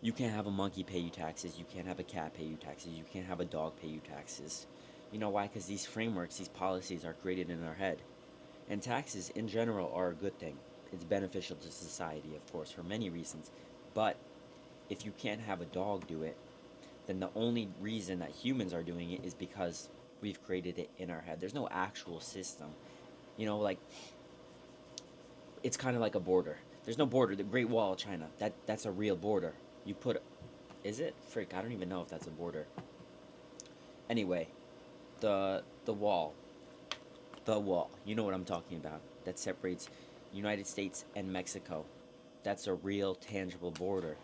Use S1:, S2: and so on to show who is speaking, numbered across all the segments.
S1: You can't have a monkey pay you taxes. You can't have a cat pay you taxes. You can't have a dog pay you taxes. You know why? Because these frameworks, these policies are created in our head. And taxes in general are a good thing. It's beneficial to society, of course, for many reasons. But if you can't have a dog do it, then the only reason that humans are doing it is because we've created it in our head. There's no actual system. Like it's kind of like a border. There's no border. The Great Wall of China. That's a real border. You put Is it? Frick, I don't even know if that's a border. Anyway, the wall. The wall. You know what I'm talking about. That separates United States and Mexico. That's a real tangible border.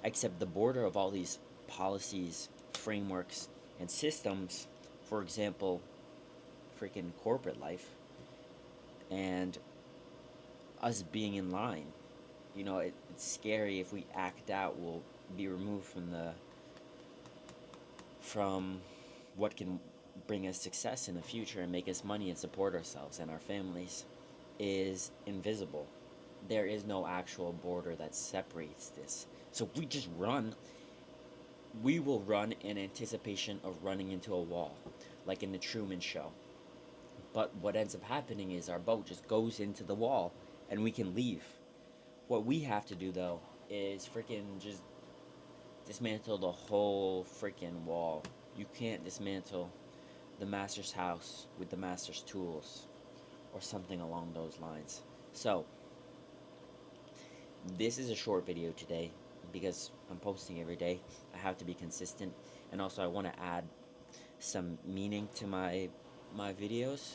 S1: Except the border of all these policies, frameworks, and systems, for example, freaking corporate life, and us being in line. It's scary if we act out. We'll be removed from what can bring us success in the future and make us money and support ourselves and our families is invisible. There is no actual border that separates this. So if we just run, we will run in anticipation of running into a wall, like in the Truman Show. But what ends up happening is our boat just goes into the wall and we can leave. What we have to do though is freaking just dismantle the whole freaking wall. You can't dismantle the master's house with the master's tools or something along those lines. So, this is a short video today because I'm posting every day. I have to be consistent, and also I want to add some meaning to my videos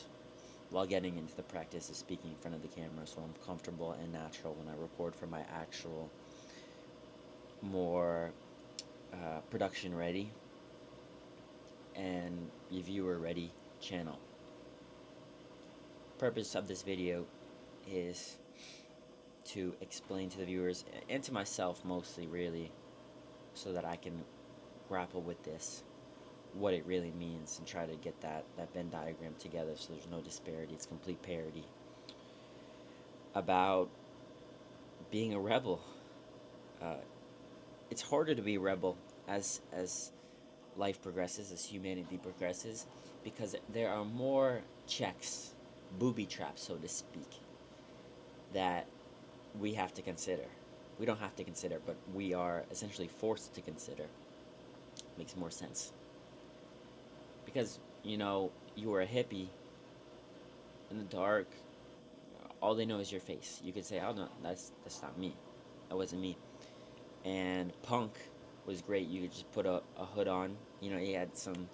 S1: while getting into the practice of speaking in front of the camera, so I'm comfortable and natural when I record for my actual more production ready and reviewer ready channel. Purpose of this video is to explain to the viewers and to myself mostly, really, so that I can grapple with this, what it really means, and try to get that Venn diagram together so there's no disparity. It's complete parity. About being a rebel. It's harder to be a rebel as life progresses, as humanity progresses, because there are more checks, booby traps, so to speak, that we have to consider. We don't have to consider, but we are essentially forced to consider. Makes more sense. Because, you were a hippie in the dark, all they know is your face. You could say, oh no, that's not me. That wasn't me. And punk was great. You could just put a hood on. You had some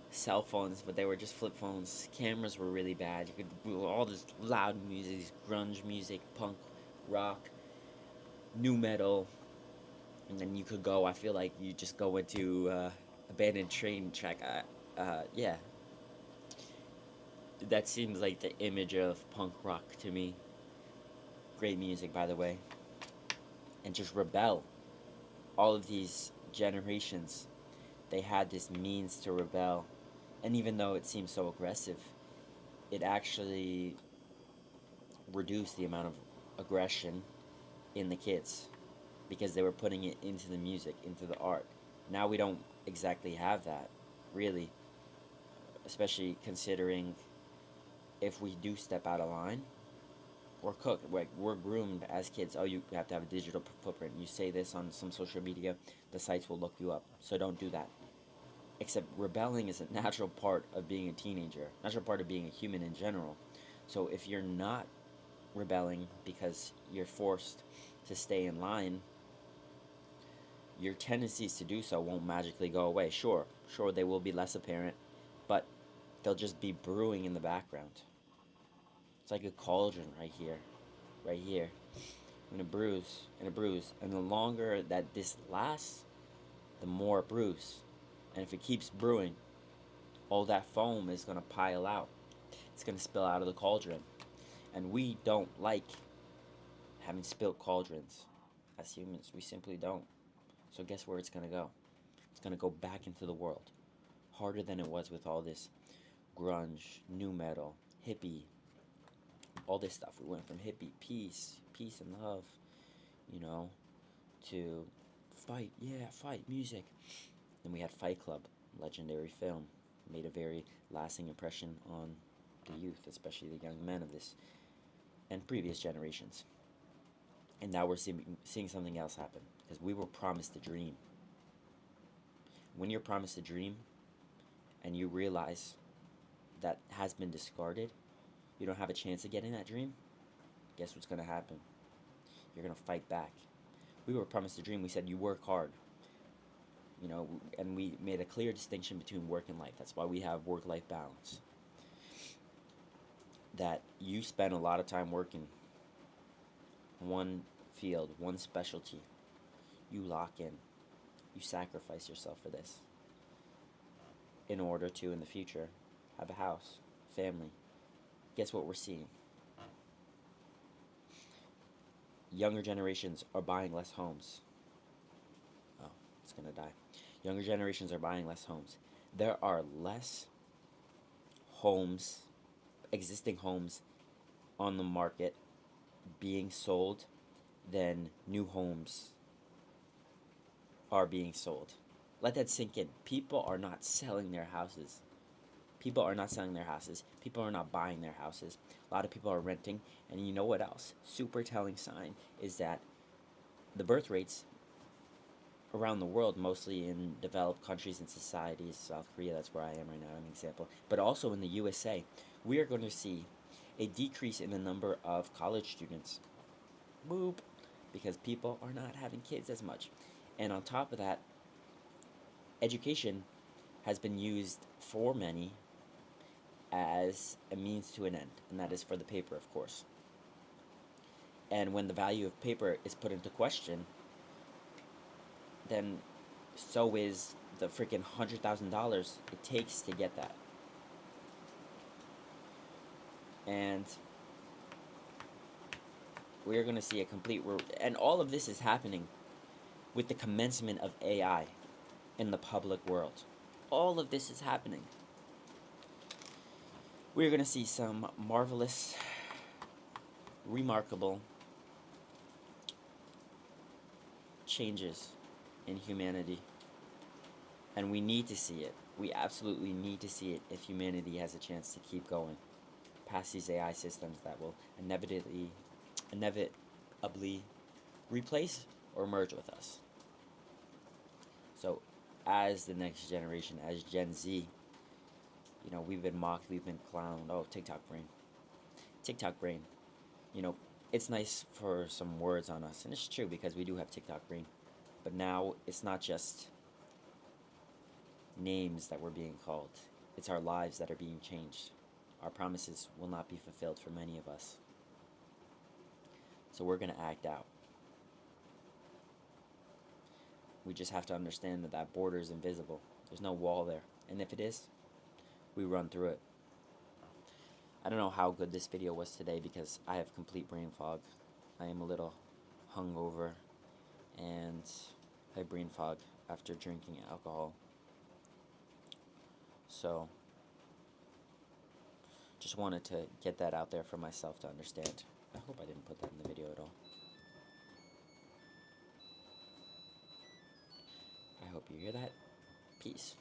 S1: cell phones, but they were just flip phones. Cameras were really bad. You could do all this loud music, this grunge music, punk, rock, new metal, and then you could go. I feel like you just go into abandoned train track. Yeah, that seems like the image of punk rock to me. Great music, by the way, and just rebel. All of these generations, they had this means to rebel, and even though it seems so aggressive, it actually reduced the amount of aggression in the kids because they were putting it into the music, into the art. Now we don't exactly have that, really, especially considering if we do step out of line, we're cooked. We're groomed as kids. Oh, you have to have a digital footprint. You say this on some social media, the sites will look you up. So don't do that. Except rebelling is a natural part of being a teenager, natural part of being a human in general. So if you're not rebelling because you're forced to stay in line, your tendencies to do so won't magically go away. Sure, they will be less apparent, but they'll just be brewing in the background. It's like a cauldron right here, and a bruise, and the longer that this lasts, the more it brews. And if it keeps brewing, all that foam is going to pile out. It's going to spill out of the cauldron. And we don't like having spilt cauldrons as humans. We simply don't. So guess where it's going to go? It's going to go back into the world. Harder than it was with all this grunge, new metal, hippie, all this stuff. We went from hippie, peace and love, to fight, yeah, fight, music. Then we had Fight Club, legendary film, made a very lasting impression on the youth, especially the young men of this and previous generations. And now we're seeing something else happen because we were promised a dream. When you're promised a dream and you realize that has been discarded, you don't have a chance of getting that dream, guess what's going to happen? You're going to fight back. We were promised a dream. We said you work hard, and we made a clear distinction between work and life. That's why we have work-life balance. That you spend a lot of time working one field, one specialty. You lock in. You sacrifice yourself for this in order to, in the future, have a house, family. Guess what we're seeing? Younger generations are buying less homes. Oh, it's gonna die. Younger generations are buying less homes. There are less homes, existing homes on the market being sold than new homes are being sold. Let that sink in. People are not selling their houses. People are not selling their houses. People are not buying their houses. A lot of people are renting. And you know what else? Super telling sign is that the birth rates around the world, mostly in developed countries and societies, South Korea, that's where I am right now, an example, but also in the USA, we are going to see a decrease in the number of college students. Boop. Because people are not having kids as much. And on top of that, education has been used for many as a means to an end, and that is for the paper, of course. And when the value of paper is put into question, then so is the freaking $100,000 it takes to get that. And we are going to see a complete and all of this is happening with the commencement of AI in the public world. All of this is happening. We're going to see some marvelous, remarkable changes in humanity. And we need to see it. We absolutely need to see it if humanity has a chance to keep going past these AI systems that will inevitably replace or merge with us. So, as the next generation, as Gen Z, we've been mocked, we've been clowned. Oh, TikTok brain. TikTok brain. It's nice for some words on us, and it's true because we do have TikTok brain. But now it's not just names that we're being called. It's our lives that are being changed. Our promises will not be fulfilled for many of us. So we're going to act out. We just have to understand that that border is invisible. There's no wall there. And if it is, we run through it. I don't know how good this video was today because I have complete brain fog. I am a little hungover and I have brain fog after drinking alcohol. So, just wanted to get that out there for myself to understand. I hope I didn't put that in the video at all. I hope you hear that. Peace.